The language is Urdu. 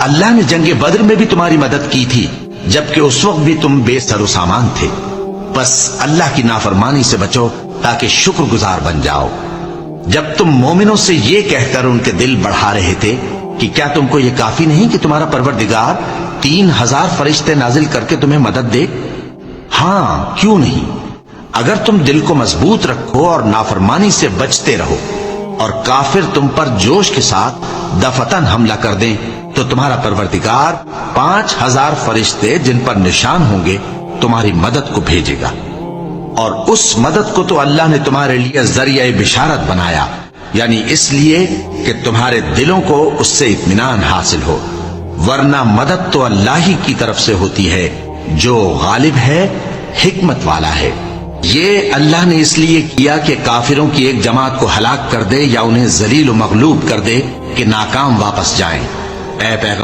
اللہ نے جنگ بدر میں بھی تمہاری مدد کی تھی جبکہ اس وقت بھی تم بے سر و سامان تھے. بس اللہ کی نافرمانی سے بچو تاکہ شکر گزار بن جاؤ. جب تم مومنوں سے یہ کہہ کر ان کے دل بڑھا رہے تھے کہ کیا تم کو یہ کافی نہیں کہ تمہارا پروردگار 3000 فرشتے نازل کر کے تمہیں مدد دے؟ ہاں کیوں نہیں. اگر تم دل کو مضبوط رکھو اور نافرمانی سے بچتے رہو اور کافر تم پر جوش کے ساتھ دفتن حملہ کر دیں تو تمہارا پروردگار 5000 فرشتے جن پر نشان ہوں گے تمہاری مدد کو بھیجے گا. اور اس مدد کو تو اللہ نے تمہارے لیے ذریعہ بشارت بنایا، یعنی اس لیے کہ تمہارے دلوں کو اس سے اطمینان حاصل ہو، ورنہ مدد تو اللہ ہی کی طرف سے ہوتی ہے جو غالب ہے، حکمت والا ہے. یہ اللہ نے اس لیے کیا کہ کافروں کی ایک جماعت کو ہلاک کر دے یا انہیں ذلیل و مغلوب کر دے کہ ناکام واپس جائیں. اے پیغمبر